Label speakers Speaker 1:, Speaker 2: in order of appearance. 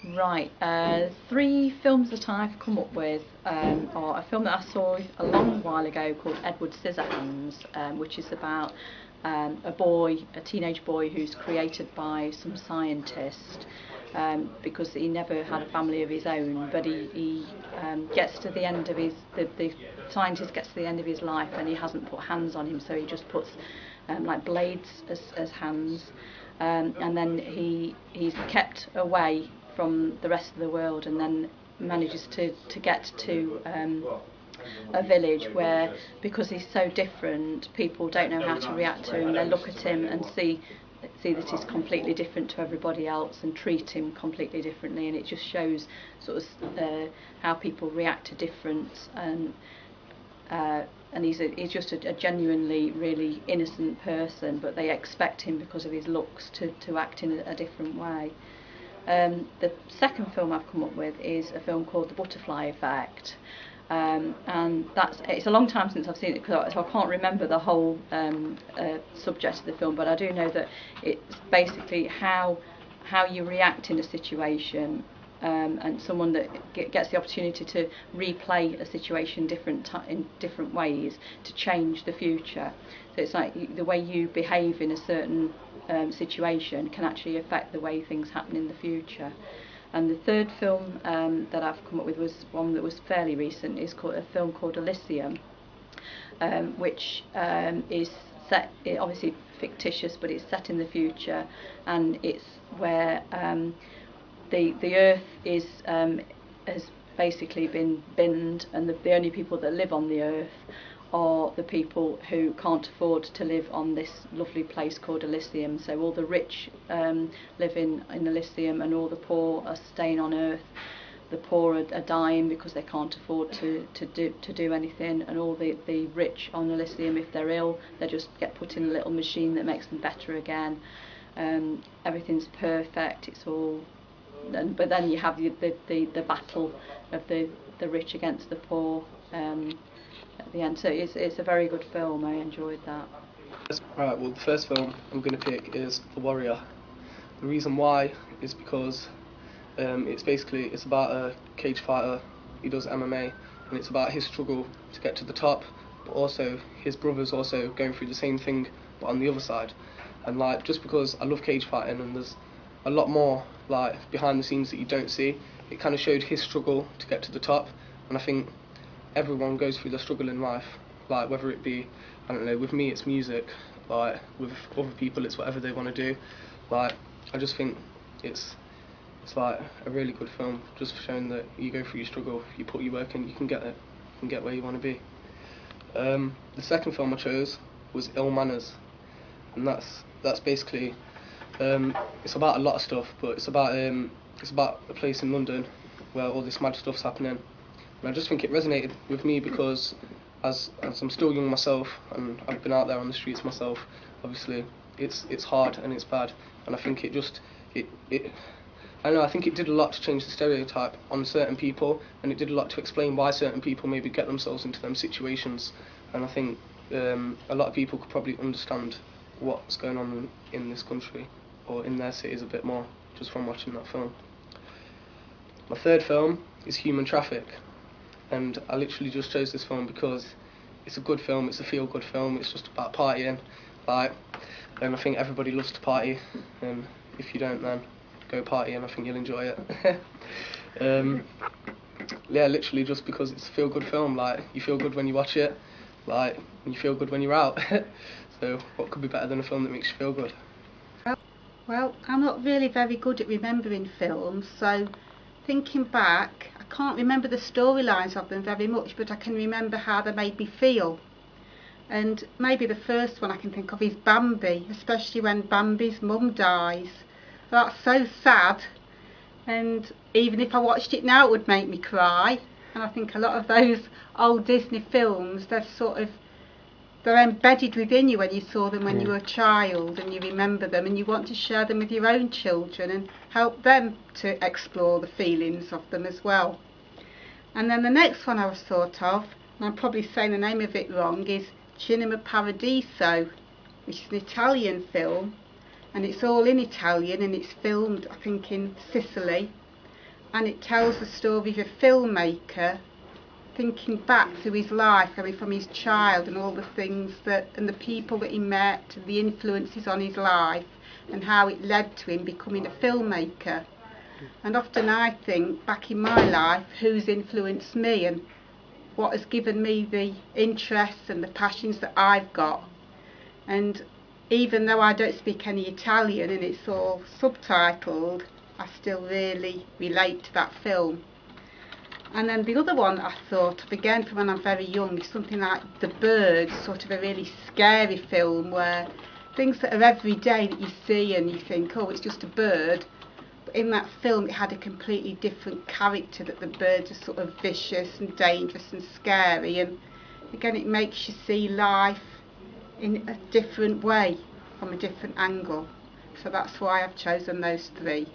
Speaker 1: Right, three films that I've come up with are a film that I saw a long while ago called Edward Scissorhands, which is about a teenage boy who's created by some scientist because he never had a family of his own, but he gets to the end of the scientist gets to the end of his life and he hasn't put hands on him, so he just puts like blades as hands, and then he's kept away from the rest of the world, and then manages to get to a village where, because he's so different, people don't know how to react to him. They look at him and see that he's completely different to everybody else and treat him completely differently, and it just shows sort of how people react to difference. And he's just a genuinely really innocent person, but they expect him, because of his looks, to act in a different way. The second film I've come up with is a film called The Butterfly Effect, and it's a long time since I've seen it, so I can't remember the whole subject of the film, but I do know that it's basically how you react in a situation, and someone that gets the opportunity to replay a situation in different ways to change the future. So it's like the way you behave in a certain situation can actually affect the way things happen in the future. And the third film that I've come up with was one that was fairly recent. It's called a film called Elysium, which is set, obviously fictitious, but it's set in the future, and it's where the Earth has basically been binned, and the only people that live on the Earth are the people who can't afford to live on this lovely place called Elysium. So all the rich live in Elysium, and all the poor are staying on Earth. The poor are dying because they can't afford to do anything, and all the rich on Elysium, if they're ill, they just get put in a little machine that makes them better again. Everything's perfect. It's all. But then you have the battle of the rich against the poor at the end. So it's a very good film. I enjoyed that.
Speaker 2: Right, well, the first film I'm going to pick is The Warrior. The reason why is because it's about a cage fighter. He does MMA, and it's about his struggle to get to the top, but also his brother's also going through the same thing, but on the other side. And like, just because I love cage fighting, and there's a lot more like behind the scenes that you don't see, it kind of showed his struggle to get to the top. And I think everyone goes through the struggle in life, like whether it be, I don't know, with me it's music, like with other people it's whatever they want to do. Like, I just think it's like a really good film, just showing that you go through your struggle, you put your work in, you can get it, you can get where you want to be. The second film I chose was Ill Manners, and that's basically it's about a lot of stuff, but it's about a place in London where all this mad stuff's happening. And I just think it resonated with me because as I'm still young myself, and I've been out there on the streets myself, obviously it's hard and it's bad, and I think I think it did a lot to change the stereotype on certain people, and it did a lot to explain why certain people maybe get themselves into them situations. And I think a lot of people could probably understand what's going on in this country or in their cities a bit more just from watching that film. My third film is Human Traffic, and I literally just chose this film because it's a good film, it's a feel-good film, it's just about partying, and I think everybody loves to party, and if you don't, then go party, and I think you'll enjoy it. Yeah, literally just because it's a feel-good film, like, you feel good when you watch it, like, and you feel good when you're out. So what could be better than a film that makes you feel good?
Speaker 3: Well, I'm not really very good at remembering films, so thinking back, I can't remember the storylines of them very much, but I can remember how they made me feel. And maybe the first one I can think of is Bambi, especially when Bambi's mum dies. That's so sad, and even if I watched it now it would make me cry. And I think a lot of those old Disney films, they're embedded within you when you saw them when you were a child, and you remember them, and you want to share them with your own children and help them to explore the feelings of them as well. And then the next one I was thought of, and I'm probably saying the name of it wrong, is Cinema Paradiso, which is an Italian film, and it's all in Italian, and it's filmed I think in Sicily, and it tells the story of a filmmaker thinking back through his life, going from his child and all the things that, and the people that he met, and the influences on his life, and how it led to him becoming a filmmaker. And often I think back in my life, who's influenced me and what has given me the interests and the passions that I've got. And even though I don't speak any Italian and it's all subtitled, I still really relate to that film. And then the other one I thought of, again from when I'm very young, is something like The Bird, sort of a really scary film where things that are everyday that you see and you think, oh, it's just a bird. But in that film it had a completely different character, that the birds are sort of vicious and dangerous and scary, and again it makes you see life in a different way, from a different angle. So that's why I've chosen those three.